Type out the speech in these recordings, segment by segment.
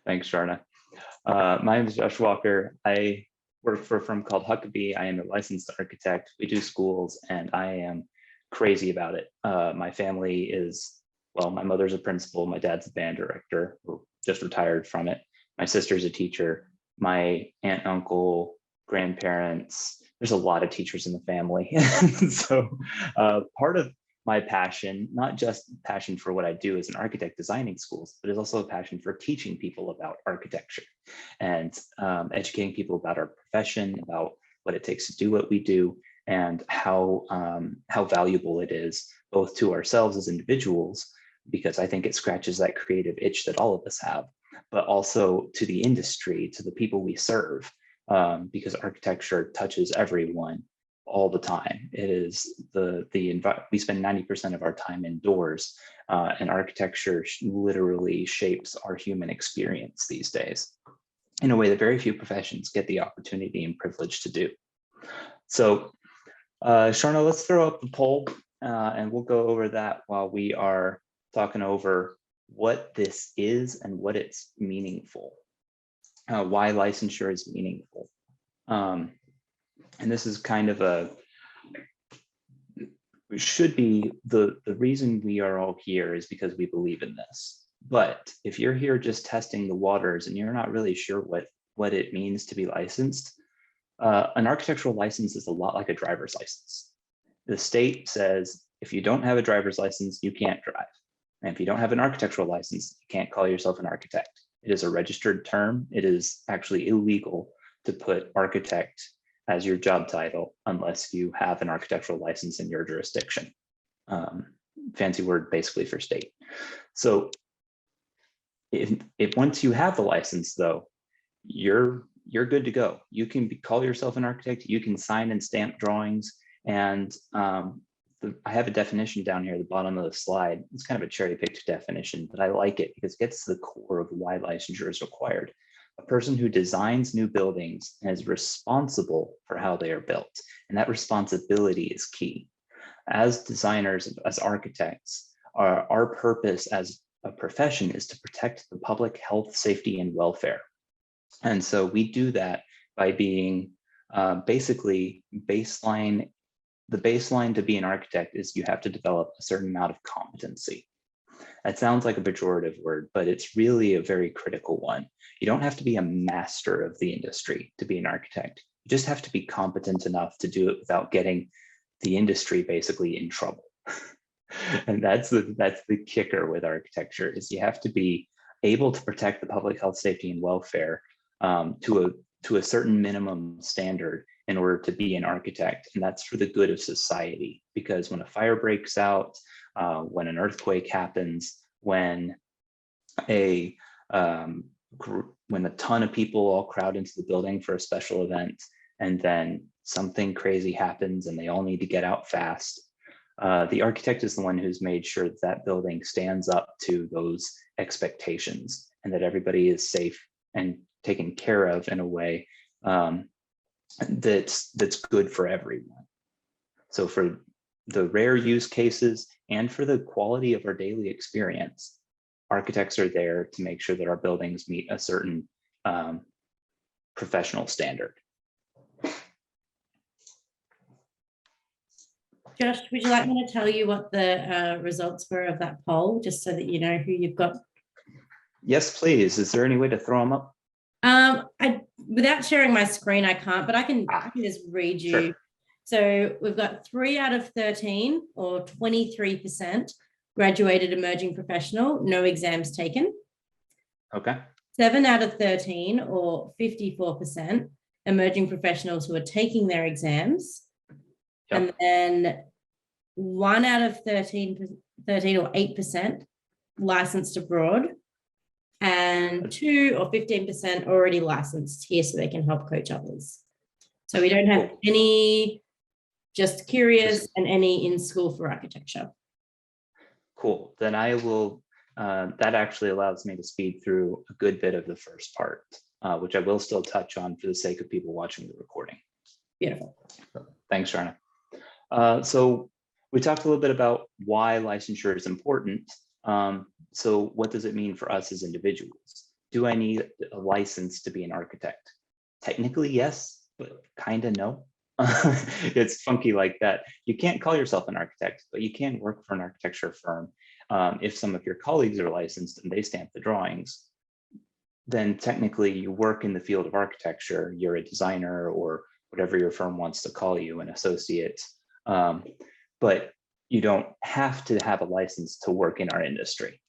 Thanks, Sharna. My name is Josh Walker. I work for a firm called Huckabee. I am a licensed architect. We do schools, and I am crazy about it. My family is, well, my mother's a principal, my dad's a band director, we're just retired from it. My sister's a teacher. My aunt, uncle, grandparents, there's a lot of teachers in the family. So part of my passion, not just passion for what I do as an architect designing schools, but is also a passion for teaching people about architecture and educating people about our profession, about what it takes to do what we do, and how valuable it is both to ourselves as individuals, because I think it scratches that creative itch that all of us have, but also to the industry, to the people we serve, because architecture touches everyone all the time. It is we spend 90% of our time indoors, and architecture literally shapes our human experience these days in a way that very few professions get the opportunity and privilege to do. So Sharna, let's throw up the poll and we'll go over that while we are talking over what this is and what it's meaningful, why licensure is meaningful. And this is kind of should be the reason we are all here is because we believe in this. But if you're here just testing the waters and you're not really sure what it means to be licensed, an architectural license is a lot like a driver's license. The state says, if you don't have a driver's license, you can't drive. And if you don't have an architectural license, you can't call yourself an architect. It is a registered term. It is actually illegal to put architect as your job title unless you have an architectural license in your jurisdiction. Fancy word basically for state. So if once you have the license though, you're good to go. You can call yourself an architect, you can sign and stamp drawings, and I have a definition down here at the bottom of the slide. It's kind of a cherry picked definition, but I like it because it gets to the core of why licensure is required. A person who designs new buildings and is responsible for how they are built. And that responsibility is key. As designers, as architects, our purpose as a profession is to protect the public health, safety, and welfare. And so we do that by being basically the baseline to be an architect is you have to develop a certain amount of competency. That sounds like a pejorative word, but it's really a very critical one. You don't have to be a master of the industry to be an architect. You just have to be competent enough to do it without getting the industry basically in trouble. And that's the kicker with architecture, is you have to be able to protect the public health, safety, and welfare to a certain minimum standard in order to be an architect. And that's for the good of society, because when a fire breaks out, when an earthquake happens, when a ton of people all crowd into the building for a special event, and then something crazy happens and they all need to get out fast, the architect is the one who's made sure that that building stands up to those expectations and that everybody is safe and taken care of in a way that's good for everyone. So for the rare use cases and for the quality of our daily experience, architects are there to make sure that our buildings meet a certain professional standard. Josh, would you like me to tell you what the results were of that poll, just so that you know who you've got? Yes, please. Is there any way to throw them up? Without sharing my screen, I can't, but I can just read you. Sure. So we've got 3 out of 13, or 23%, graduated emerging professional, no exams taken. Okay. 7 out of 13, or 54%, emerging professionals who are taking their exams. Yep. And then 1 out of 13 or 8% licensed abroad, and 2 or 15% already licensed here so they can help coach others. So we don't have any just curious and any in school for architecture. Cool. Then I will, that actually allows me to speed through a good bit of the first part, which I will still touch on for the sake of people watching the recording. Beautiful. Thanks, Sharna. So we talked a little bit about why licensure is important. So what does it mean for us as individuals? do I need a license to be an architect? Technically, yes, but kind of no. It's funky like that. You can't call yourself an architect, but you can work for an architecture firm. If some of your colleagues are licensed and they stamp the drawings, then technically you work in the field of architecture. You're a designer or whatever your firm wants to call you, an associate. But you don't have to have a license to work in our industry.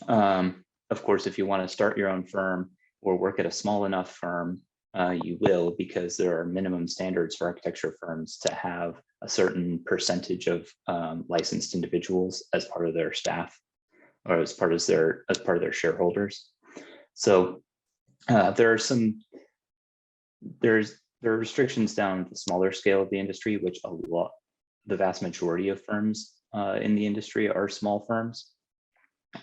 Of course, if you want to start your own firm or work at a small enough firm, you will, because there are minimum standards for architecture firms to have a certain percentage of licensed individuals as part of their staff or as part of their shareholders. So there are restrictions down at the smaller scale of the industry, which the vast majority of firms in the industry are small firms.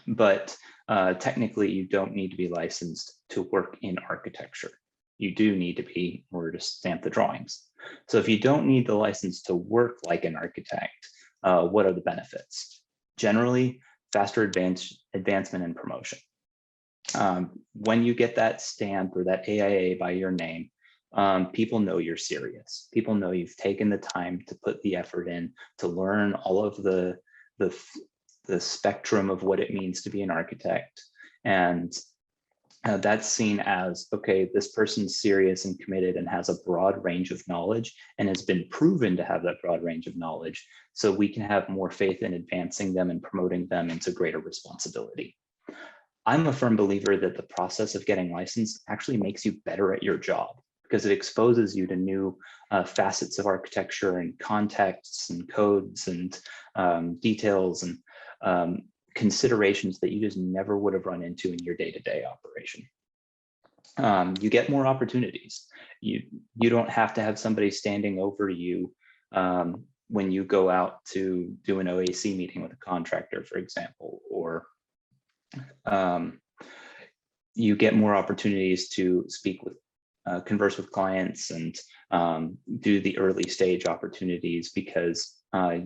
But technically, you don't need to be licensed to work in architecture. You do need to be in order to stamp the drawings. So if you don't need the license to work like an architect, what are the benefits? Generally, faster advancement and promotion. When you get that stamp or that AIA by your name, people know you're serious. People know you've taken the time to put the effort in to learn all of the spectrum of what it means to be an architect. And that's seen as, okay, this person's serious and committed and has a broad range of knowledge and has been proven to have that broad range of knowledge. So we can have more faith in advancing them and promoting them into greater responsibility. I'm a firm believer that the process of getting licensed actually makes you better at your job because it exposes you to new facets of architecture and contexts and codes and details and considerations that you just never would have run into in your day-to-day operation. You get more opportunities. You don't have to have somebody standing over you when you go out to do an OAC meeting with a contractor, for example, or you get more opportunities to speak with, converse with clients and do the early stage opportunities because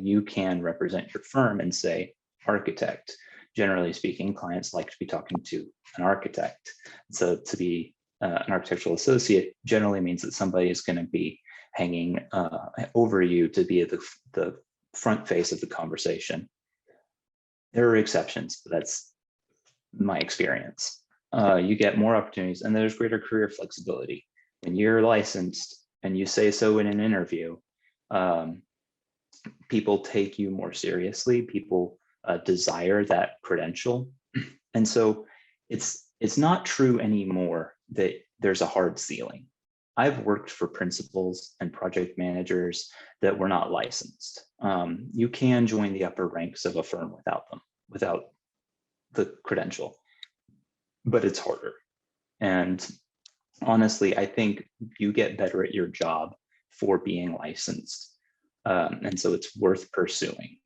you can represent your firm and say, architect. Generally speaking, clients like to be talking to an architect. So to be an architectural associate generally means that somebody is going to be hanging over you to be the front face of the conversation. There are exceptions, but that's my experience. You get more opportunities and there's greater career flexibility. When you're licensed and you say so in an interview, people take you more seriously. People desire that credential. And so it's not true anymore that there's a hard ceiling. I've worked for principals and project managers that were not licensed. You can join the upper ranks of a firm without the credential, but it's harder. And honestly, I think you get better at your job for being licensed. And so it's worth pursuing.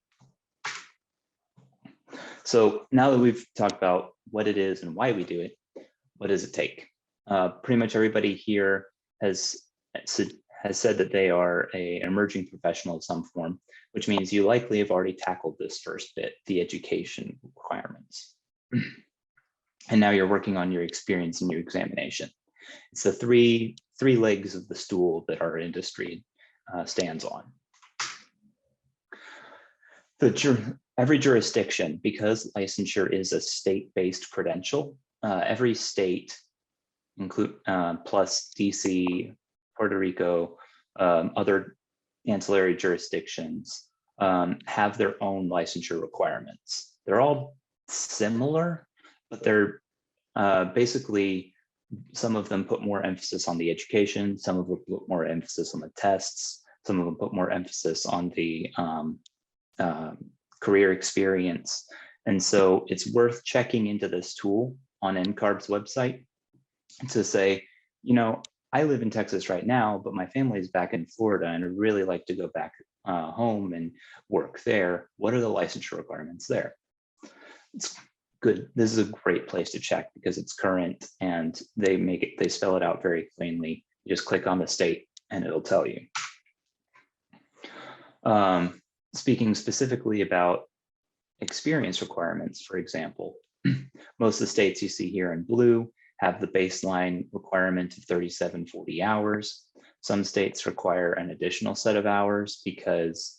So now that we've talked about what it is and why we do it, what does it take? Pretty much everybody here has said that they are an emerging professional of some form, which means you likely have already tackled this first bit, the education requirements. And now you're working on your experience and your examination. It's the three legs of the stool that our industry stands on. Every jurisdiction, because licensure is a state-based credential, every state, plus DC, Puerto Rico, other ancillary jurisdictions, have their own licensure requirements. They're all similar, but they're basically, some of them put more emphasis on the education, some of them put more emphasis on the tests, some of them put more emphasis on the career experience. And so it's worth checking into this tool on INCARB's website to say, you know, I live in Texas right now, but my family is back in Florida and I'd really like to go back home and work there. What are the licensure requirements there? It's good. This is a great place to check because it's current and they spell it out very plainly. You just click on the state and it'll tell you. Speaking specifically about experience requirements, for example, Most of the states you see here in blue have the baseline requirement of 3740 hours. Some states require an additional set of hours because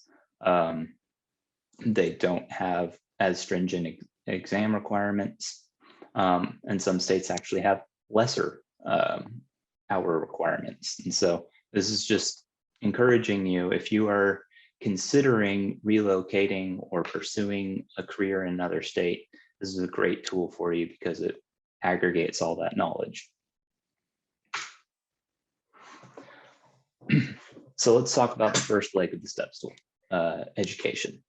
they don't have as stringent exam requirements. And some states actually have lesser hour requirements. And so this is just encouraging you, if you are considering relocating or pursuing a career in another state, this is a great tool for you because it aggregates all that knowledge. So let's talk about the first leg of the STEP stool, education.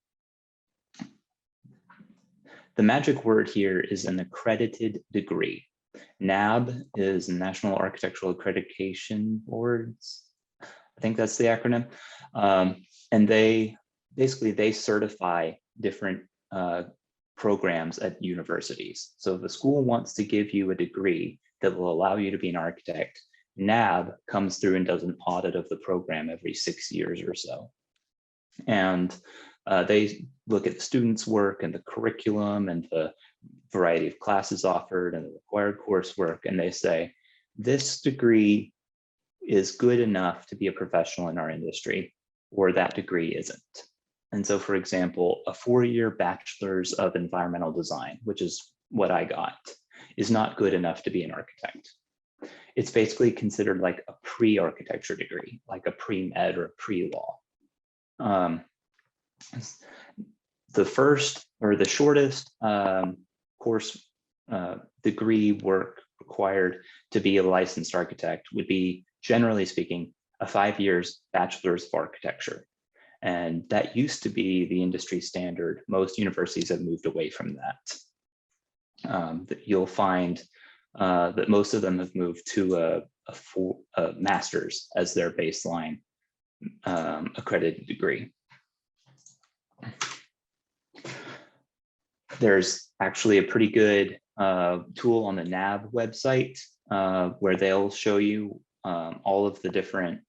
The magic word here is an accredited degree. NAB is National Architectural Accreditation Boards. I think that's the acronym. And they certify different programs at universities. So if the school wants to give you a degree that will allow you to be an architect, NAB comes through and does an audit of the program every 6 years or so. And they look at the students' work and the curriculum and the variety of classes offered and the required coursework, and they say, this degree is good enough to be a professional in our industry, or that degree isn't. And so, for example, a 4-year bachelor's of environmental design, which is what I got, is not good enough to be an architect. It's basically considered like a pre-architecture degree, like a pre-med or pre-law. The first or the shortest course degree work required to be a licensed architect would be, generally speaking, a 5 years bachelor's of architecture. And that used to be the industry standard. Most universities have moved away from that. You'll find that most of them have moved to a master's as their baseline accredited degree. There's actually a pretty good tool on the NAB website where they'll show you all of the different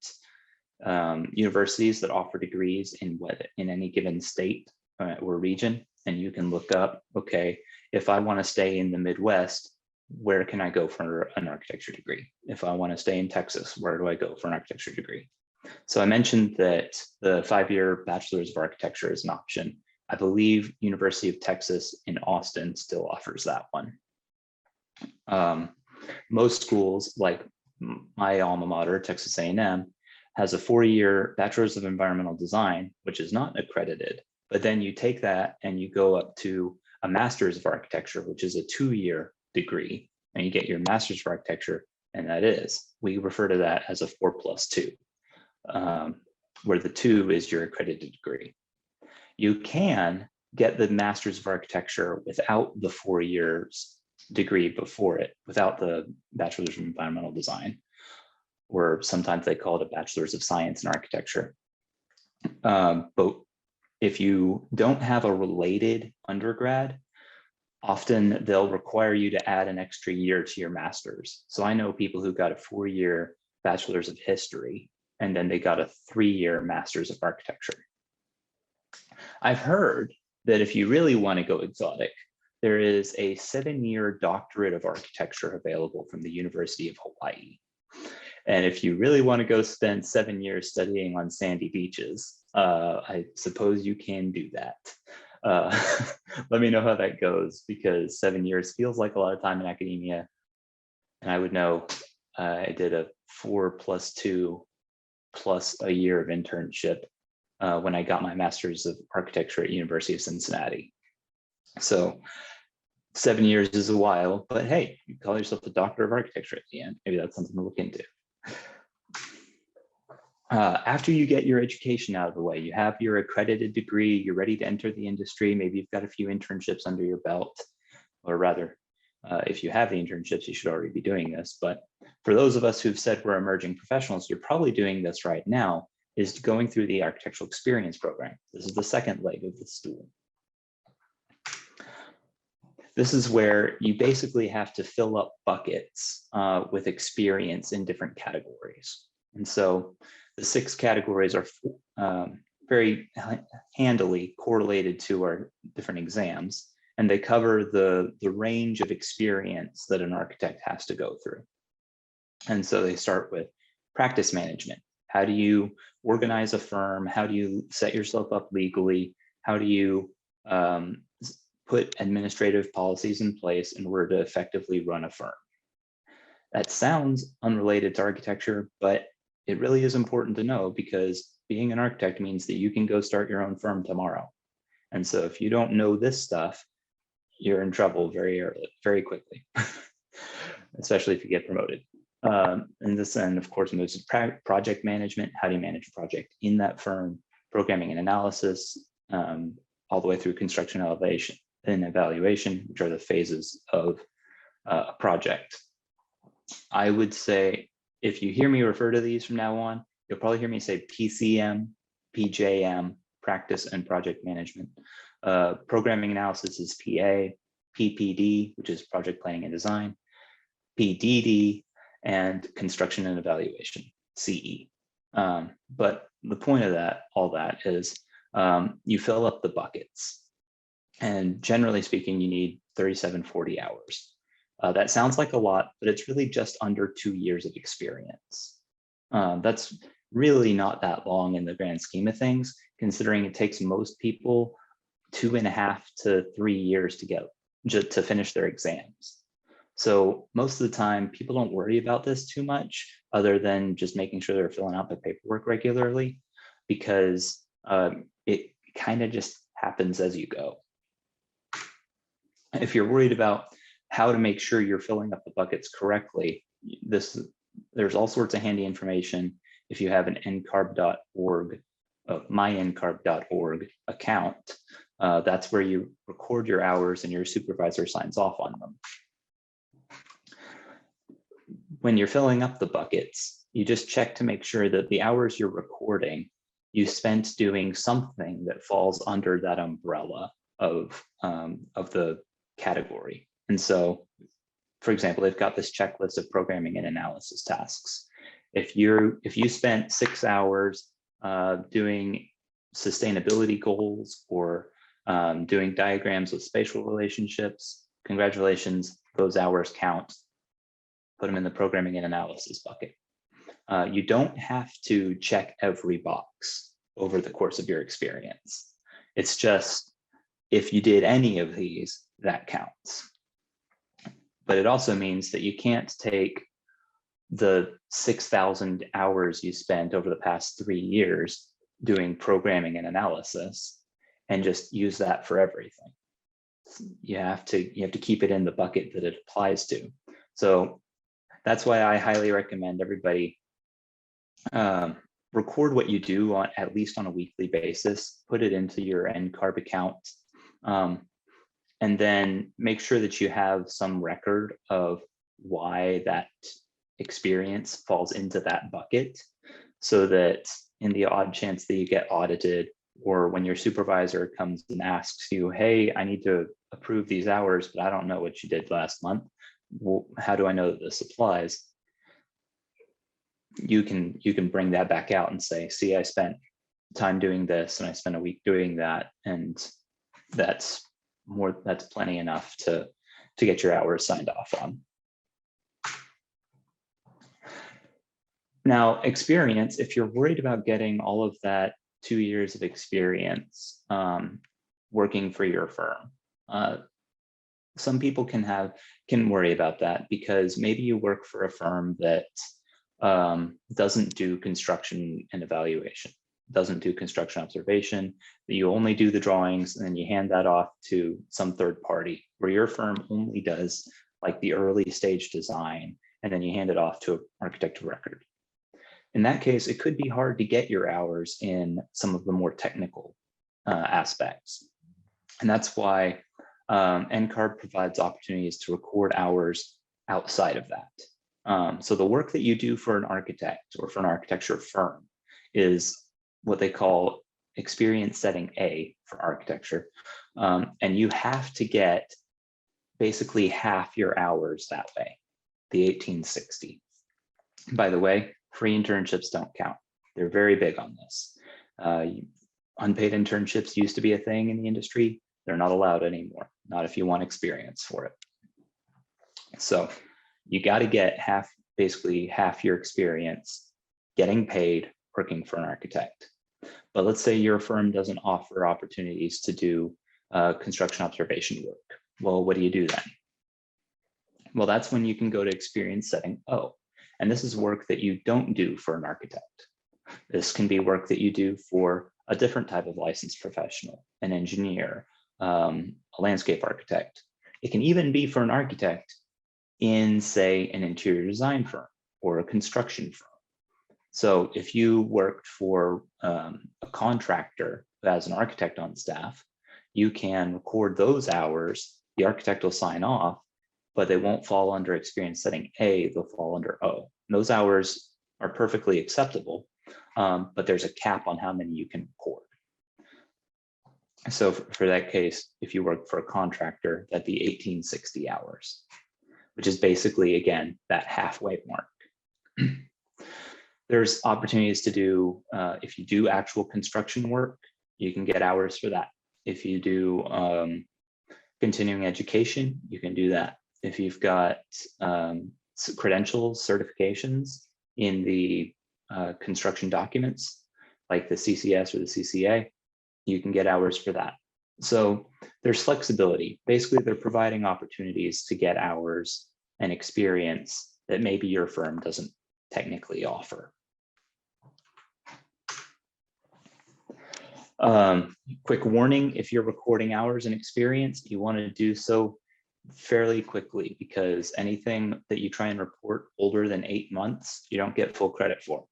universities that offer degrees in any given state or region. And you can look up, okay, if I want to stay in the Midwest, where can I go for an architecture degree? If I want to stay in Texas, where do I go for an architecture degree? So I mentioned that the 5-year bachelor's of architecture is an option. I believe University of Texas in Austin still offers that one. Most schools, like my alma mater, Texas A&M, has a 4-year bachelor's of environmental design, which is not accredited. But then you take that and you go up to a master's of architecture, which is a 2-year degree, and you get your master's of architecture, and we refer to that as a 4+2, where the 2 is your accredited degree. You can get the master's of architecture without the 4 years degree before it, without the bachelor's of environmental design, or sometimes they call it a bachelor's of science in architecture. But if you don't have a related undergrad, often they'll require you to add an extra year to your master's. So I know people who got a 4-year bachelor's of history, and then they got a 3-year master's of architecture. I've heard that if you really want to go exotic, there is a 7-year doctorate of architecture available from the University of Hawaii. And if you really want to go spend 7 years studying on sandy beaches, I suppose you can do that. Let me know how that goes, because 7 years feels like a lot of time in academia. And I would know I did a 4+2 plus a year of internship when I got my master's of architecture at University of Cincinnati. So 7 years is a while, but hey, you call yourself a doctor of architecture at the end. Maybe that's something to look into. After you get your education out of the way, you have your accredited degree, you're ready to enter the industry, maybe you've got a few internships under your belt, or rather, if you have the internships, you should already be doing this. But for those of us who've said we're emerging professionals, you're probably doing this right now, is going through the architectural experience program. This is the second leg of the stool. This is where you basically have to fill up buckets with experience in different categories. And so the 6 categories are very handily correlated to our different exams. and they cover the range of experience that an architect has to go through. And so they start with practice management. How do you organize a firm? How do you set yourself up legally? How do you put administrative policies in place in order to effectively run a firm? That sounds unrelated to architecture, but it really is important to know, because being an architect means that you can go start your own firm tomorrow. And so if you don't know this stuff, you're in trouble very early, very quickly, especially if you get promoted. And this then, of course, moves to project management. How do you manage a project in that firm? Programming and analysis, all the way through construction elevation and evaluation, which are the phases of a project. I would say, if you hear me refer to these from now on, you'll probably hear me say PCM, PJM, practice and project management. Programming analysis is PA, PPD, which is project planning and design, PDD, and construction and evaluation, CE. But the point of all that is you fill up the buckets. And generally speaking, you need 37-40 hours. That sounds like a lot, but it's really just under 2 years of experience. That's really not that long in the grand scheme of things, considering it takes most people 2.5 to 3 years to finish their exams. So most of the time, people don't worry about this too much, other than just making sure they're filling out the paperwork regularly, because it kind of just happens as you go. If you're worried about how to make sure you're filling up the buckets correctly, there's all sorts of handy information. If you have an INCARB.org, myincarb.org account, that's where you record your hours and your supervisor signs off on them. When you're filling up the buckets, you just check to make sure that the hours you're recording, you spent doing something that falls under that umbrella of the category. And so, for example, they've got this checklist of programming and analysis tasks. If you spent 6 hours doing sustainability goals or doing diagrams with spatial relationships, congratulations, those hours count. Put them in the programming and analysis bucket. You don't have to check every box over the course of your experience. It's just, if you did any of these, that counts. But it also means that you can't take the 6,000 hours you spent over the past 3 years doing programming and analysis and just use that for everything. You have to keep it in the bucket that it applies to. So that's why I highly recommend everybody record what you do at least on a weekly basis, put it into your INCARB account, and then make sure that you have some record of why that experience falls into that bucket, so that in the odd chance that you get audited, or when your supervisor comes and asks you, hey, I need to approve these hours, but I don't know what you did last month. Well, how do I know that this applies? You can bring that back out and say, see, I spent time doing this and I spent a week doing that, and that's plenty enough to get your hours signed off on. Now, experience, if you're worried about getting all of that 2 years of experience working for your firm, some people can worry about that, because maybe you work for a firm that doesn't do construction and evaluation, doesn't do construction observation, that you only do the drawings and then you hand that off to some third party, where your firm only does like the early stage design, and then you hand it off to an architect of record. In that case, it could be hard to get your hours in some of the more technical aspects. And that's why INCARB provides opportunities to record hours outside of that. So the work that you do for an architect or for an architecture firm is what they call experience setting A for architecture. And you have to get basically half your hours that way, the 1860. By the way, free internships don't count. They're very big on this. Unpaid internships used to be a thing in the industry. They're not allowed anymore, not if you want experience for it. So you got to get basically half your experience getting paid working for an architect. But let's say your firm doesn't offer opportunities to do construction observation work. Well, what do you do then? Well, that's when you can go to experience setting O. And this is work that you don't do for an architect. This can be work that you do for a different type of licensed professional, an engineer, a landscape architect. It can even be for an architect in, say, an interior design firm or a construction firm. So if you worked for a contractor who has an architect on staff, you can record those hours. The architect will sign off, but they won't fall under experience setting A, they'll fall under O. And those hours are perfectly acceptable, but there's a cap on how many you can record. So for that case, if you work for a contractor, that'd be 1860 hours, which is basically, again, that halfway mark. There's opportunities to do, if you do actual construction work, you can get hours for that. If you do continuing education, you can do that. If you've got credentials, certifications in the construction documents, like the CCS or the CCA, you can get hours for that. So there's flexibility. Basically, they're providing opportunities to get hours and experience that maybe your firm doesn't technically offer. Quick warning, if you're recording hours and experience, you want to do so fairly quickly, because anything that you try and report older than 8 months, you don't get full credit for.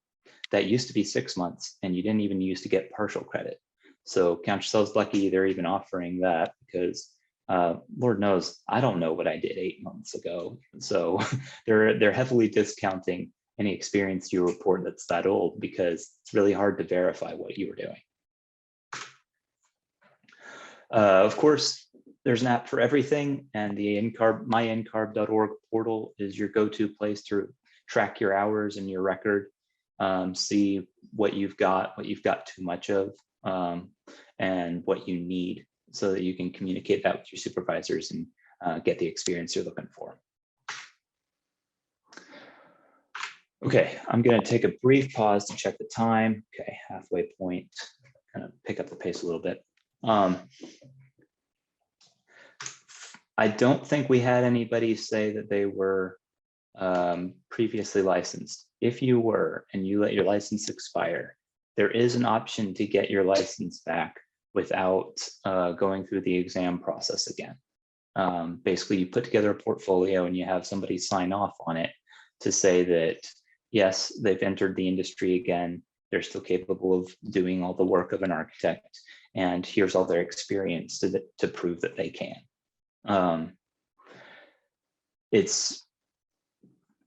That used to be 6 months, and you didn't even use to get partial credit. So count yourselves lucky they're even offering that, because Lord knows, I don't know what I did 8 months ago. So they're heavily discounting any experience you report that's that old, because it's really hard to verify what you were doing. Of course, there's an app for everything, and the INCARB, myincarb.org portal is your go-to place to track your hours and your record, see what you've got too much of, and what you need, so that you can communicate that with your supervisors and get the experience you're looking for. Okay, I'm going to take a brief pause to check the time. Okay, halfway point, kind of pick up the pace a little bit. I don't think we had anybody say that they were previously licensed. If you were and you let your license expire, there is an option to get your license back without going through the exam process again. Basically, you put together a portfolio and you have somebody sign off on it to say that, yes, they've entered the industry again, they're still capable of doing all the work of an architect, and here's all their experience to prove that they can. It's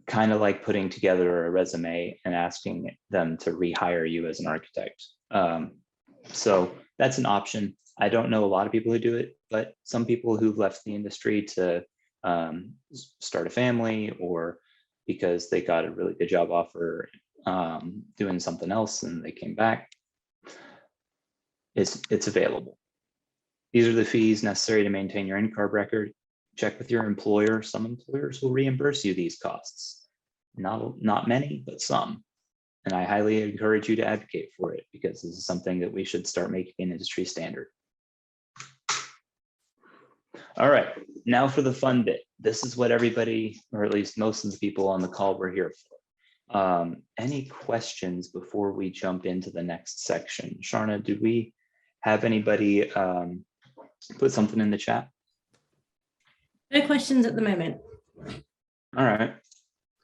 kind of like putting together a resume and asking them to rehire you as an architect. So that's an option. I don't know a lot of people who do it, but some people who've left the industry to start a family, or because they got a really good job offer doing something else and they came back, it's available. These are the fees necessary to maintain your INCARB record. Check with your employer. Some employers will reimburse you these costs. Not many, but some. And I highly encourage you to advocate for it, because this is something that we should start making an industry standard. All right, now for the fun bit. This is what everybody, or at least most of the people on the call, were here for. Any questions before we jump into the next section? Sharna, do we have anybody put something in the chat? No questions at the moment. All right,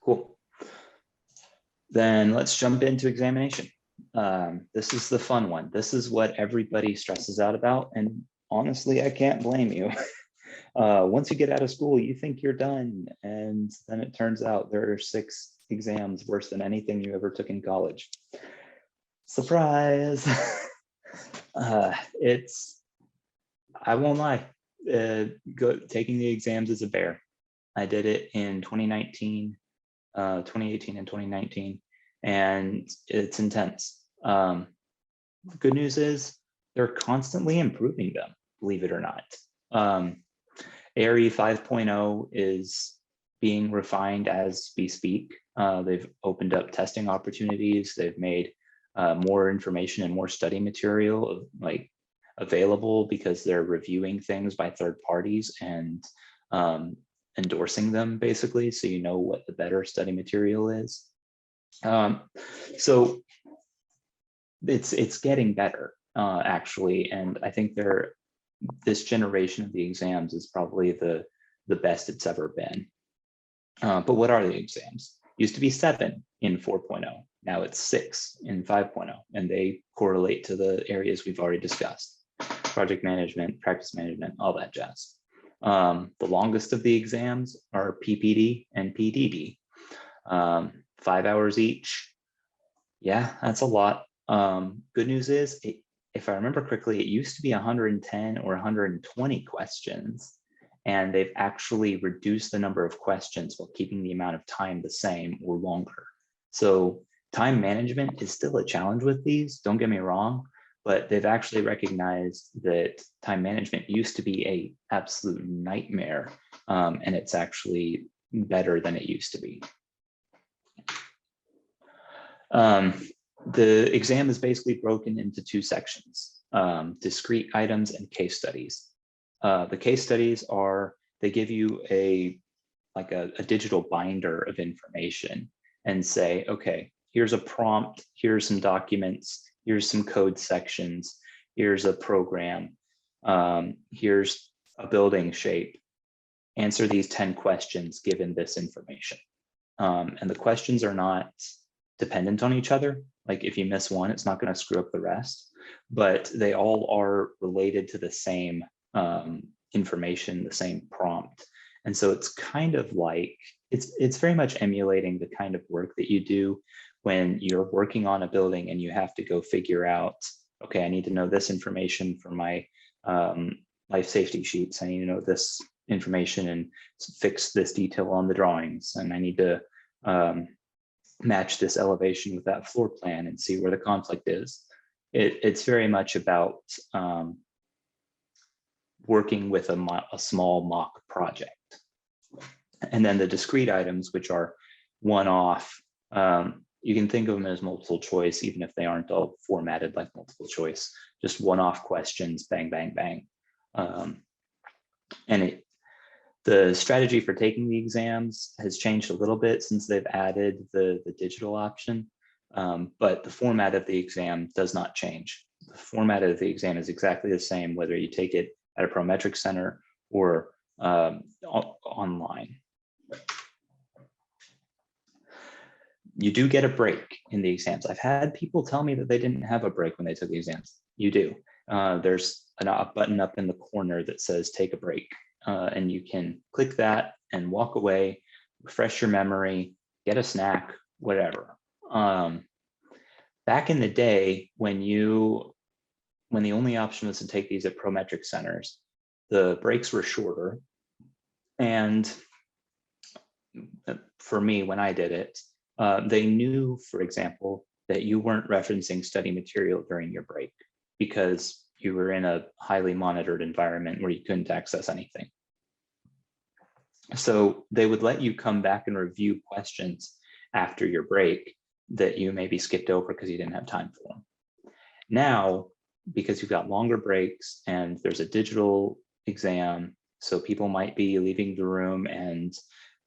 cool. Then let's jump into examination. This is the fun one. This is what everybody stresses out about. And honestly, I can't blame you. Once you get out of school, you think you're done. And then it turns out there are 6 exams worse than anything you ever took in college. Surprise. I won't lie, taking the exams is a bear. I did it in 2018 and 2019, and it's intense. The good news is they're constantly improving them. believe it or not. ARE 5.0 is being refined as we speak. They've opened up testing opportunities. They've made more information and more study material like available because they're reviewing things by third parties and endorsing them basically, so you know what the better study material is. So it's getting better actually, and I think this generation of the exams is probably the best it's ever been. But what are the exams? Used to be 7 in 4.0. Now it's 6 in 5.0, and they correlate to the areas we've already discussed: project management, practice management, all that jazz. The longest of the exams are PPD and PDD, 5 hours each. Yeah, that's a lot. Good news is, if I remember correctly, it used to be 110 or 120 questions, and they've actually reduced the number of questions while keeping the amount of time the same or longer. So time management is still a challenge with these, don't get me wrong, but they've actually recognized that time management used to be an absolute nightmare, and it's actually better than it used to be. The exam is basically broken into 2 sections: discrete items and case studies. The case studies they give you a digital binder of information and say, okay, here's a prompt, here's some documents, here's some code sections, here's a program, here's a building shape. Answer these 10 questions given this information. And the questions are not dependent on each other. Like if you miss one, it's not going to screw up the rest, but they all are related to the same information, the same prompt. And so it's kind of like, it's very much emulating the kind of work that you do when you're working on a building and you have to go figure out, okay, I need to know this information for my life safety sheets. I need to know this information and fix this detail on the drawings. And I need to match this elevation with that floor plan and see where the conflict is. It's very much about working with a small mock project. And then the discrete items, which are one-off, you can think of them as multiple choice, even if they aren't all formatted like multiple choice, just one-off questions, bang, bang, bang. And the strategy for taking the exams has changed a little bit since they've added the digital option, but the format of the exam does not change. The format of the exam is exactly the same, whether you take it at a Prometric center or online. You do get a break in the exams. I've had people tell me that they didn't have a break when they took the exams. You do. There's a button up in the corner that says take a break, and you can click that and walk away, refresh your memory, get a snack, whatever. Back in the day, when the only option was to take these at Prometric centers, the breaks were shorter. And for me, when I did it, they knew, for example, that you weren't referencing study material during your break because you were in a highly monitored environment where you couldn't access anything. So they would let you come back and review questions after your break that you maybe skipped over because you didn't have time for them. Now, because you've got longer breaks and there's a digital exam, so people might be leaving the room and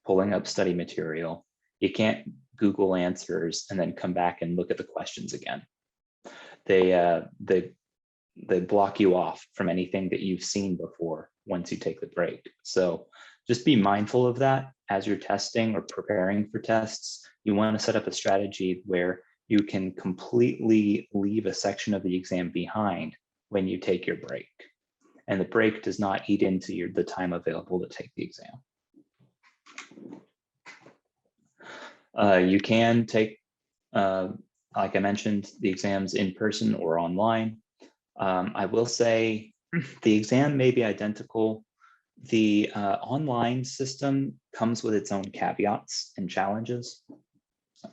pulling up study material, you can't Google answers and then come back and look at the questions again. They block you off from anything that you've seen before once you take the break. So just be mindful of that as you're testing or preparing for tests. You want to set up a strategy where you can completely leave a section of the exam behind when you take your break. And the break does not eat into the time available to take the exam. You can take, like I mentioned, the exams in person or online. I will say the exam may be identical. The online system comes with its own caveats and challenges.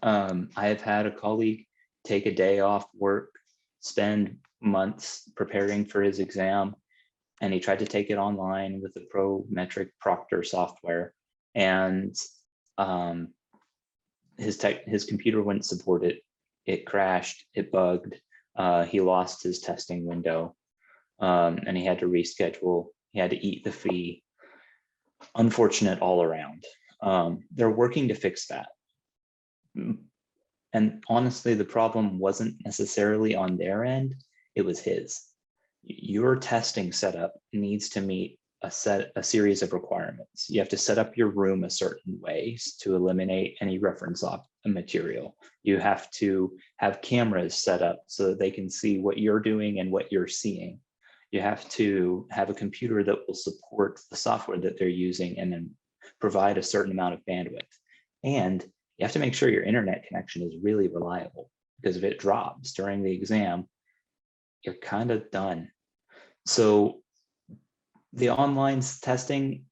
I have had a colleague take a day off work, spend months preparing for his exam, and he tried to take it online with the Prometric Proctor software, and his computer wouldn't support it. It crashed, it bugged, he lost his testing window, and he had to reschedule. He had to eat the fee. Unfortunate all around. They're working to fix that. And honestly, the problem wasn't necessarily on their end, it was his. Your testing setup needs to meet a series of requirements. You have to set up your room a certain way to eliminate any reference material. You have to have cameras set up so that they can see what you're doing and what you're seeing. You have to have a computer that will support the software that they're using and then provide a certain amount of bandwidth. And you have to make sure your internet connection is really reliable, because if it drops during the exam, you're kind of done. So the online testing,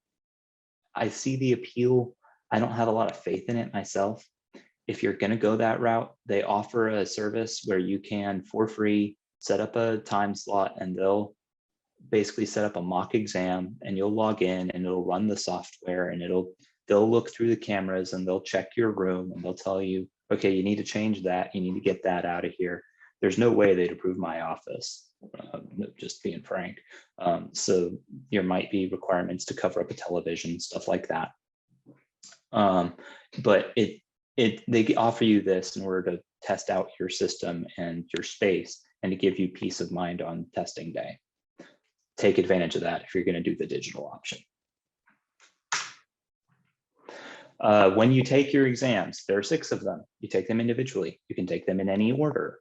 I see the appeal. I don't have a lot of faith in it myself. If you're going to go that route, they offer a service where you can, for free, set up a time slot, and they'll basically set up a mock exam, and you'll log in and it'll run the software, and they'll look through the cameras and they'll check your room and they'll tell you, okay, you need to change that. You need to get that out of here. There's no way they'd approve my office, just being frank. So there might be requirements to cover up a television, stuff like that. But they offer you this in order to test out your system and your space, and to give you peace of mind on testing day. Take advantage of that if you're going to do the digital option. When you take your exams, there are 6 of them. You take them individually. You can take them in any order.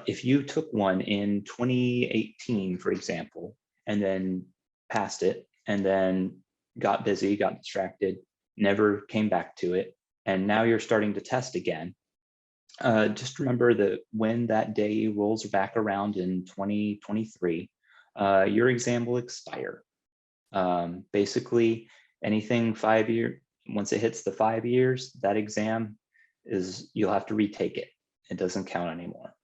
If you took one in 2018, for example, and then passed it, and then got busy, got distracted, never came back to it, and now you're starting to test again, just remember that when that day rolls back around in 2023, your exam will expire. Basically, anything 5 year, once it hits the 5 years, that exam you'll have to retake it. It doesn't count anymore.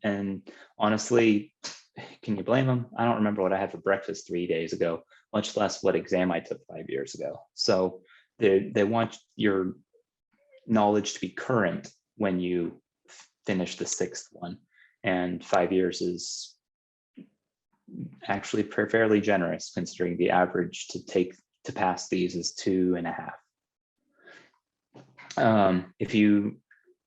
And honestly, can you blame them? I don't remember what I had for breakfast 3 days ago, much less what exam I took 5 years ago. So they want your knowledge to be current when you finish the 6th one. And 5 years is actually fairly generous, considering the average to pass these is 2.5. If you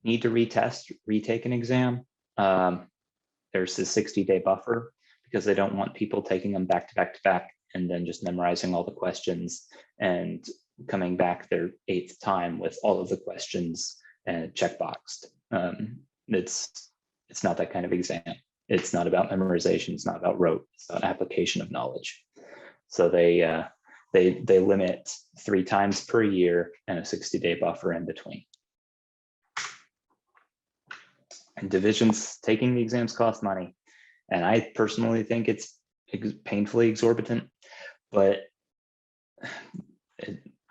need to retake an exam, there's a 60-day buffer, because they don't want people taking them back to back to back and then just memorizing all the questions and coming back their 8th time with all of the questions checkboxed. It's not that kind of exam. It's not about memorization. It's not about rote. It's about application of knowledge. So they limit 3 times per year and a 60-day buffer in between. And divisions taking the exams cost money, and I personally think it's painfully exorbitant, but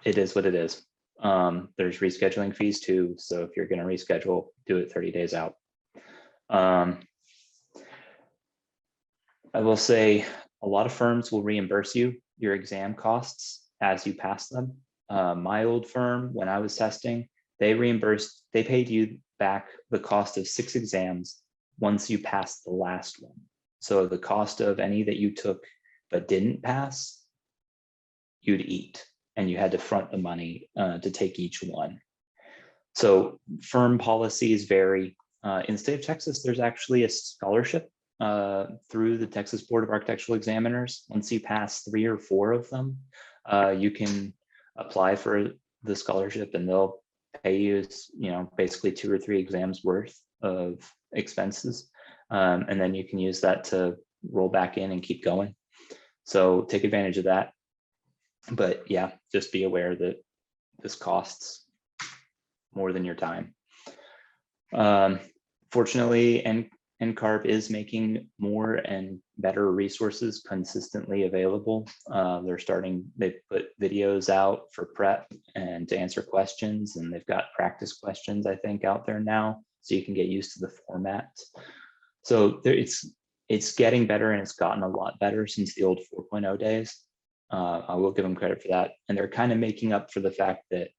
it is what it is. There's rescheduling fees too, so if you're going to reschedule, do it 30 days out. I will say a lot of firms will reimburse you your exam costs as you pass them. My old firm, when I was testing, they paid you back the cost of 6 exams once you passed the last one. So the cost of any that you took but didn't pass, you'd eat, and you had to front the money to take each one. So firm policies vary. In the state of Texas, there's actually a scholarship through the Texas Board of Architectural Examiners. Once you pass 3 or 4 of them, you can apply for the scholarship, and they'll pay you, basically 2 or 3 exams worth of expenses. And then you can use that to roll back in and keep going. So take advantage of that. But yeah, just be aware that this costs more than your time. Fortunately, INCARB is making more and better resources consistently available. They've put videos out for prep and to answer questions, and they've got practice questions, I think, out there now, so you can get used to the format. So it's getting better, and it's gotten a lot better since the old 4.0 days. I will give them credit for that. And they're kind of making up for the fact that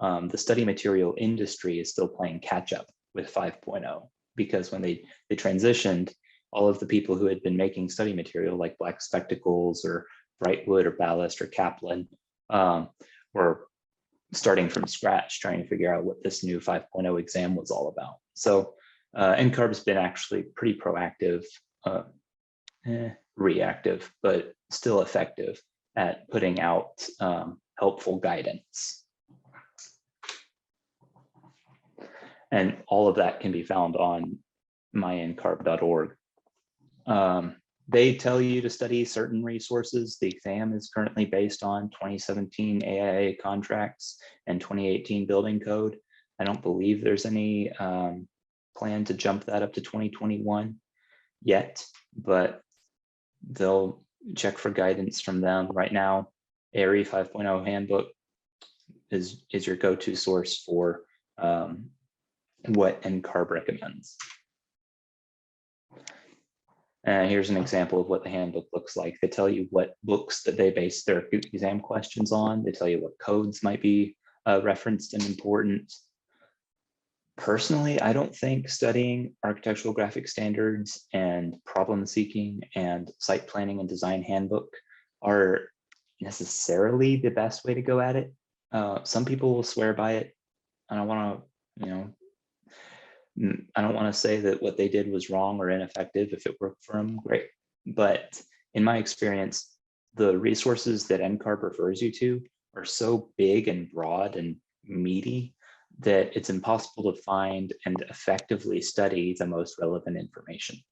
the study material industry is still playing catch up with 5.0, because when they transitioned, all of the people who had been making study material like Black Spectacles or Brightwood or Ballast or Kaplan were starting from scratch, trying to figure out what this new 5.0 exam was all about. So INCARB's been actually pretty proactive, reactive, but still effective at putting out helpful guidance. And all of that can be found on myincarb.org. They tell you to study certain resources. The exam is currently based on 2017 AIA contracts and 2018 building code. I don't believe there's any plan to jump that up to 2021 yet, but they'll check for guidance from them. Right now, ARI 5.0 Handbook is your go-to source for what NCARB recommends. Here's an example of what the handbook looks like. They tell you what books that they base their exam questions on. They tell you what codes might be referenced and important. Personally, I don't think studying architectural graphic standards and problem seeking and site planning and design handbook are necessarily the best way to go at it. Some people will swear by it. I don't want to, I don't want to say that what they did was wrong or ineffective. If it worked for them, great. But in my experience, the resources that NCARB refers you to are so big and broad and meaty that it's impossible to find and effectively study the most relevant information.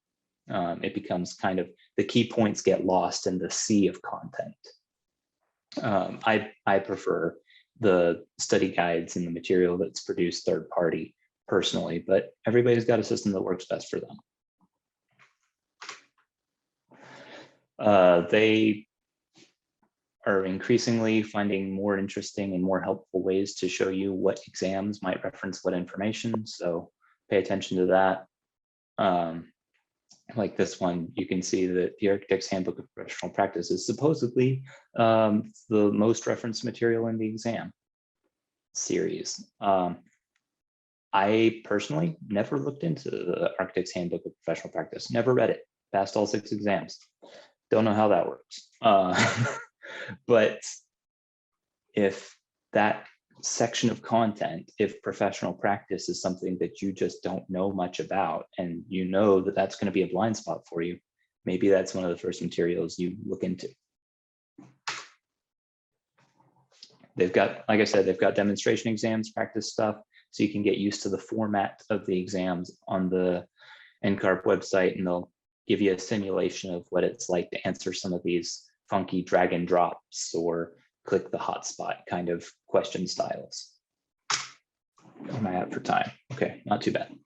It becomes kind of, the key points get lost in the sea of content. I prefer the study guides and the material that's produced third party personally, but everybody's got a system that works best for them. They are increasingly finding more interesting and more helpful ways to show you what exams might reference what information, so pay attention to that. Like this one, you can see that the Architect's Handbook of Professional Practice is supposedly the most referenced material in the exam series. I personally never looked into the Architect's Handbook of Professional Practice, never read it, passed all 6 exams. Don't know how that works. But if that section of content, if professional practice is something that you just don't know much about, and you know that that's going to be a blind spot for you, maybe that's one of the first materials you look into. They've got, like I said, they've got demonstration exams, practice stuff, so you can get used to the format of the exams on the NCARB website, and they'll give you a simulation of what it's like to answer some of these funky drag and drops or click the hotspot kind of question styles. What am I at for time? Okay, not too bad.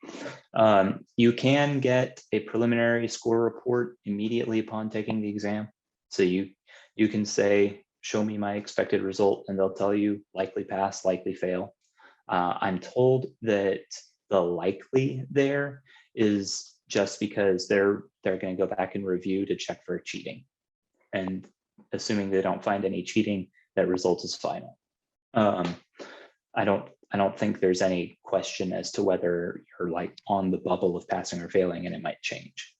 You can get a preliminary score report immediately upon taking the exam. So you can say, show me my expected result, and they'll tell you likely pass, likely fail. I'm told that the likely there is just because they're going to go back and review to check for cheating. And assuming they don't find any cheating, that result is final. I don't think there's any question as to whether you're like on the bubble of passing or failing, and it might change.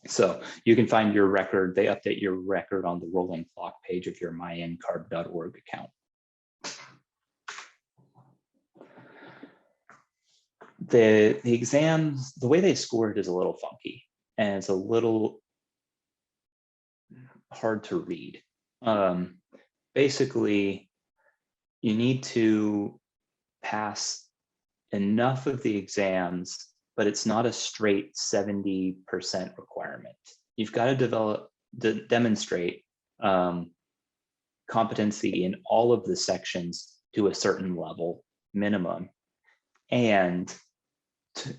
So you can find your record. They update your record on the rolling clock page of your myincarb.org account. The exams, the way they score it is a little funky, and it's a little hard to read. Basically, you need to pass enough of the exams, but it's not a straight 70% requirement. You've got to demonstrate competency in all of the sections to a certain level minimum, and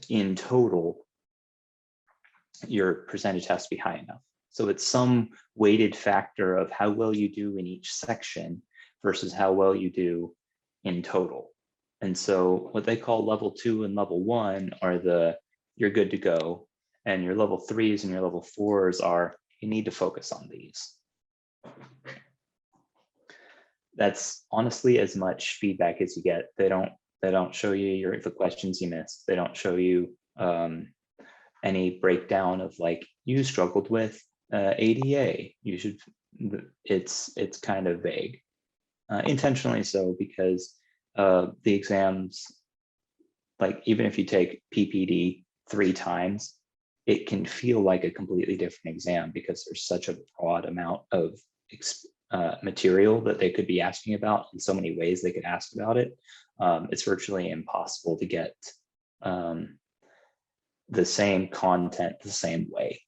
in total, your percentage has to be high enough. So it's some weighted factor of how well you do in each section versus how well you do in total. And so what they call level 2 and level 1 are the you're good to go, And your level 3s and your level 4s are, you need to focus on these. That's honestly as much feedback as you get. They don't show you the questions you missed. They don't show you any breakdown of like, you struggled with ADA. You should, it's kind of vague, intentionally so, because the exams, like even if you take PPD 3 times, it can feel like a completely different exam because there's such a broad amount of material that they could be asking about, in so many ways they could ask about it. It's virtually impossible to get the same content the same way.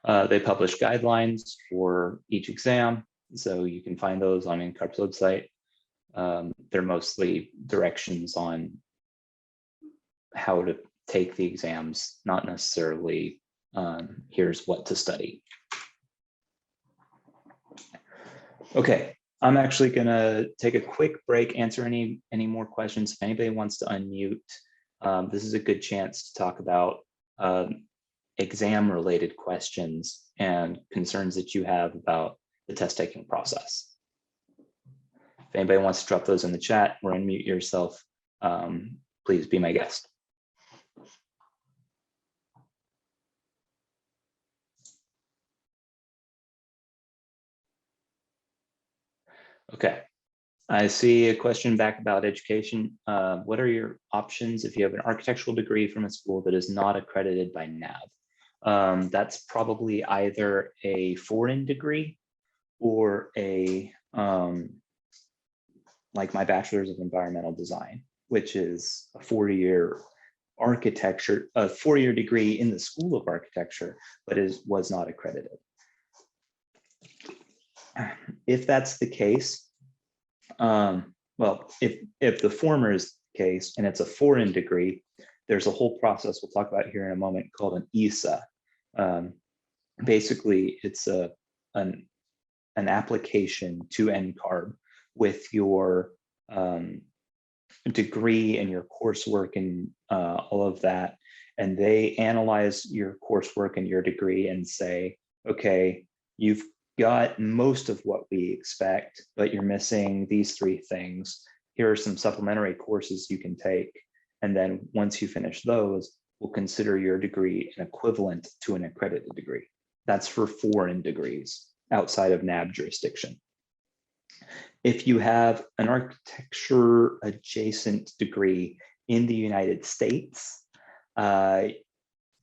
They publish guidelines for each exam, so you can find those on INCARB's website. They're mostly directions on how to take the exams, not necessarily here's what to study. Okay, I'm actually gonna take a quick break, answer any more questions. If anybody wants to unmute, this is a good chance to talk about exam related questions and concerns that you have about the test taking process. If anybody wants to drop those in the chat or unmute yourself, please be my guest. Okay, I see a question back about education. What are your options if you have an architectural degree from a school that is not accredited by NAB? That's probably either a foreign degree or a, like my bachelor's of environmental design, which is a 4-year architecture, a 4-year degree in the School of Architecture, but was not accredited. If that's the case, well, if the former is the case and it's a foreign degree, there's a whole process we'll talk about here in a moment called an ISA. Basically, it's an application to INCARB with your degree and your coursework and all of that, and they analyze your coursework and your degree and say, okay, you've got most of what we expect, but you're missing these 3 things. Here are some supplementary courses you can take. And then once you finish those, we'll consider your degree an equivalent to an accredited degree. That's for foreign degrees outside of NAB jurisdiction. If you have an architecture adjacent degree in the United States,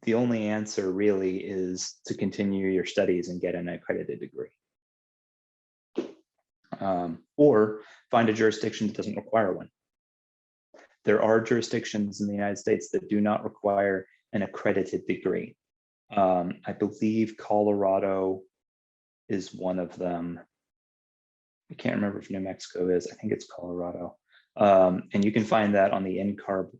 the only answer really is to continue your studies and get an accredited degree. Or find a jurisdiction that doesn't require one. There are jurisdictions in the United States that do not require an accredited degree. I believe Colorado is one of them. I can't remember if New Mexico is. I think it's Colorado. And you can find that on the INCARB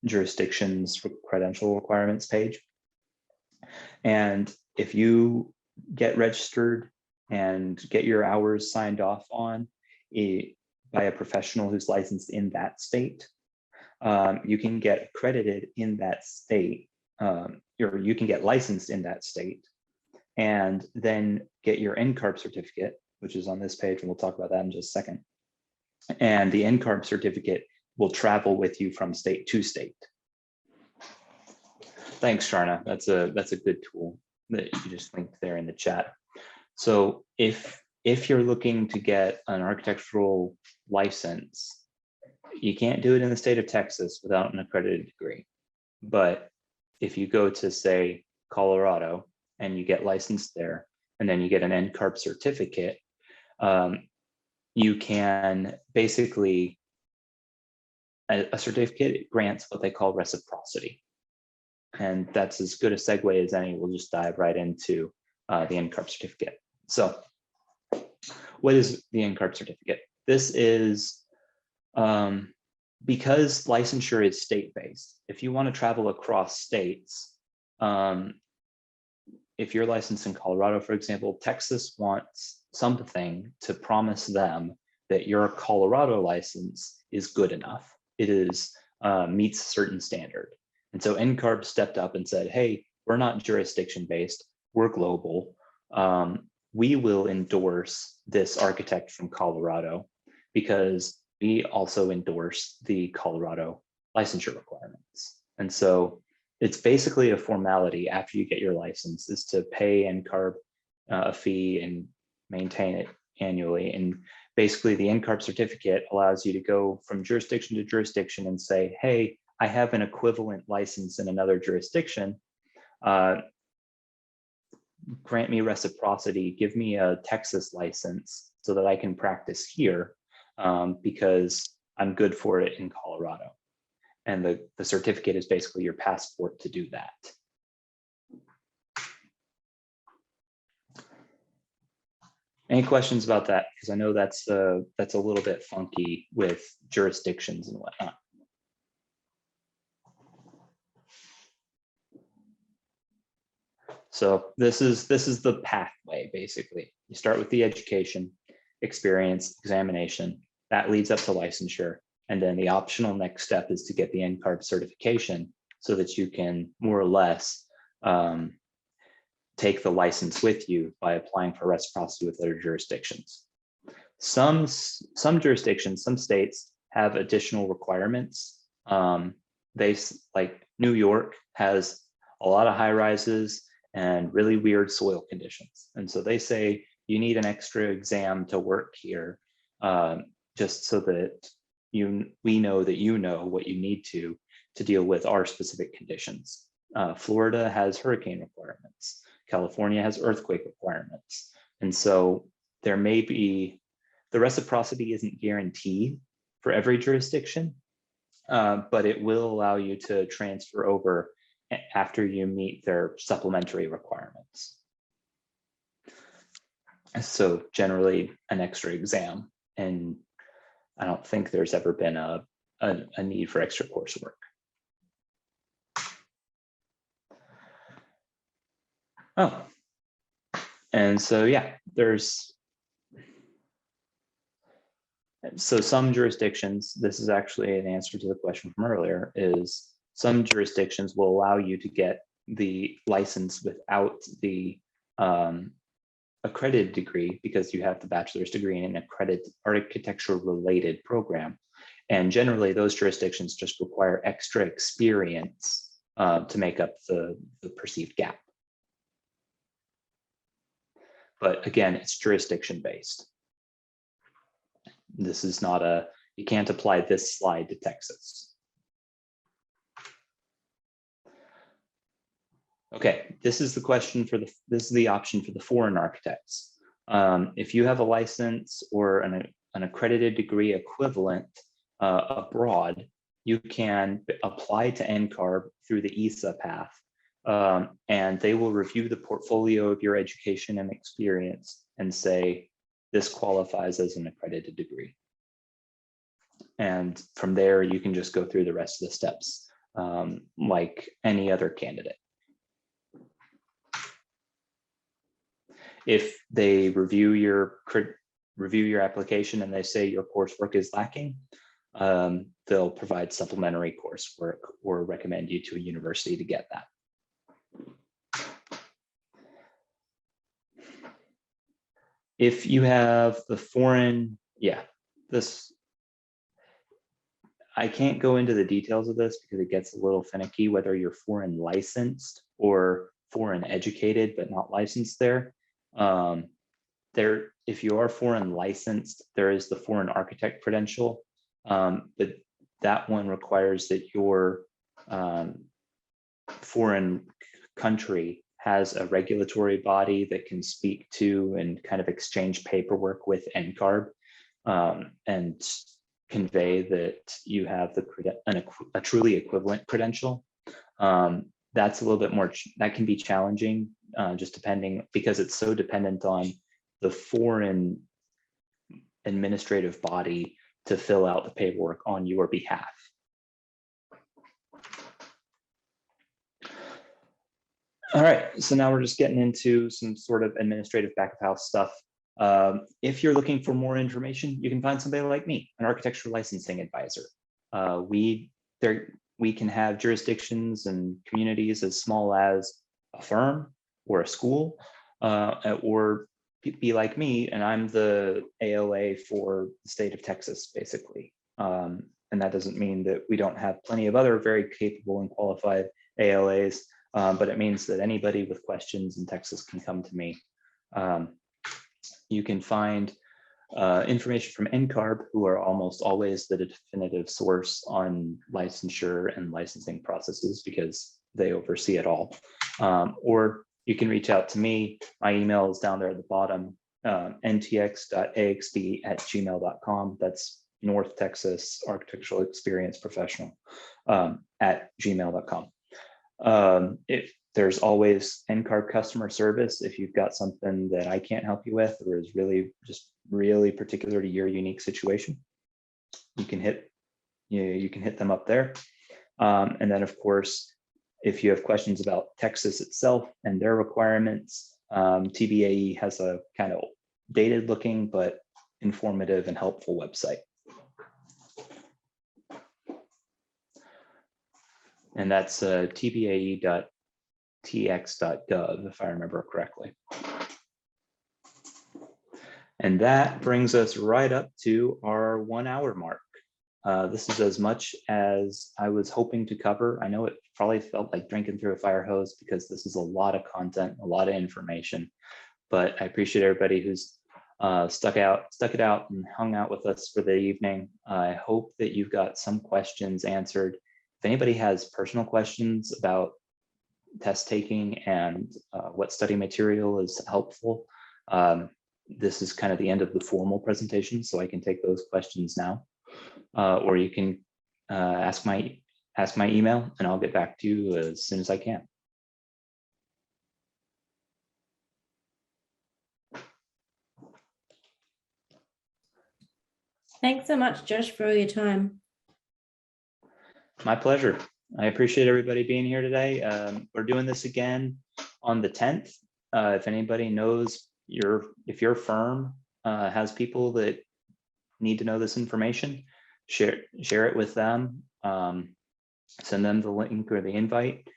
jurisdictions for credential requirements page. And if you get registered and get your hours signed off on by a professional who's licensed in that state, you can get accredited in that state, or you can get licensed in that state, and then get your INCARB certificate, which is on this page, and we'll talk about that in just a second. And the INCARB certificate will travel with you from state to state. Thanks, Sharna. That's a good tool that you just linked there in the chat. So if you're looking to get an architectural license, you can't do it in the state of Texas without an accredited degree. But if you go to, say, Colorado and you get licensed there, and then you get an INCARB certificate, you can basically, a certificate grants what they call reciprocity. And that's as good a segue as any. We'll just dive right into the INCARB certificate. So what is the INCARB certificate? This is, because licensure is state-based, if you want to travel across states, if you're licensed in Colorado, for example, Texas wants something to promise them that your Colorado license is good enough. it is meets a certain standard. And so INCARB stepped up and said, hey, we're not jurisdiction based, we're global. We will endorse this architect from Colorado because we also endorse the Colorado licensure requirements. And so it's basically a formality after you get your license is to pay INCARB a fee and maintain it annually. And basically the INCARB certificate allows you to go from jurisdiction to jurisdiction and say, hey, I have an equivalent license in another jurisdiction. Grant me reciprocity, give me a Texas license so that I can practice here because I'm good for it in Colorado. And the certificate is basically your passport to do that. Any questions about that? Because I know that's a little bit funky with jurisdictions and whatnot. So this is the pathway, basically. You start with the education, experience, examination. That leads up to licensure. And then the optional next step is to get the INCARB certification so that you can more or less take the license with you by applying for reciprocity with other jurisdictions. Some jurisdictions, some states have additional requirements. Like New York has a lot of high rises and really weird soil conditions. And so they say you need an extra exam to work here just so that we know that you know what you need to deal with our specific conditions. Florida has hurricane requirements. California has earthquake requirements. And so there may be, the reciprocity isn't guaranteed for every jurisdiction, but it will allow you to transfer over after you meet their supplementary requirements. So generally an extra exam, and I don't think there's ever been a need for extra coursework. Oh, and so yeah, so some jurisdictions, this is actually an answer to the question from earlier, is some jurisdictions will allow you to get the license without the accredited degree because you have the bachelor's degree in an accredited architecture related program. And generally those jurisdictions just require extra experience to make up the perceived gap. But again, it's jurisdiction based. This is not you can't apply this slide to Texas. Okay, this is the question for this is the option for the foreign architects. If you have a license or an accredited degree equivalent abroad, you can apply to INCARB through the ISA path, and they will review the portfolio of your education and experience and say, this qualifies as an accredited degree. And from there, you can just go through the rest of the steps like any other candidate. If they review your application and they say your coursework is lacking, they'll provide supplementary coursework or recommend you to a university to get that. If you have the foreign, I can't go into the details of this because it gets a little finicky whether you're foreign licensed or foreign educated but not licensed there. If you are foreign licensed, there is the foreign architect credential, but that one requires that your foreign country has a regulatory body that can speak to and kind of exchange paperwork with INCARB and convey that you have a truly equivalent credential. That's a little bit more, that can be challenging just depending, because it's so dependent on the foreign administrative body to fill out the paperwork on your behalf. All right, so now we're just getting into some sort of administrative back of house stuff. If you're looking for more information, you can find somebody like me, an architecture licensing advisor. We can have jurisdictions and communities as small as a firm or a school, or be like me, and I'm the ALA for the state of Texas, basically. And that doesn't mean that we don't have plenty of other very capable and qualified ALAs, but it means that anybody with questions in Texas can come to me. You can find information from INCARB, who are almost always the definitive source on licensure and licensing processes because they oversee it all. Or you can reach out to me. My email is down there at the bottom, ntx.axp@gmail.com. That's North Texas Architectural Experience Professional at gmail.com. If there's always NCARB customer service, if you've got something that I can't help you with or is really particular to your unique situation, you can hit them up there. And then of course, if you have questions about Texas itself and their requirements, TBAE has a kind of dated looking but informative and helpful website. And that's tbae.tx.gov, if I remember correctly. And that brings us right up to our 1 hour mark. This is as much as I was hoping to cover. I know it probably felt like drinking through a fire hose because this is a lot of content, a lot of information, but I appreciate everybody who's stuck it out and hung out with us for the evening. I hope that you've got some questions answered. If anybody has personal questions about test taking and what study material is helpful, this is kind of the end of the formal presentation, so I can take those questions now. Or you can ask my email and I'll get back to you as soon as I can. Thanks so much, Josh, for all your time. My pleasure. I appreciate everybody being here today. We're doing this again on the 10th. If anybody knows if your firm has people that need to know this information, share it with them. Send them the link or the invite.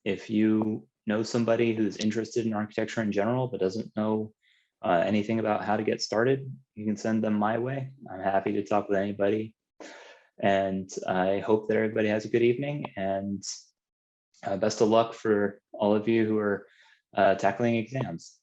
If you know somebody who's interested in architecture in general but doesn't know anything about how to get started, you can send them my way. I'm happy to talk with anybody. And I hope that everybody has a good evening, and best of luck for all of you who are tackling exams.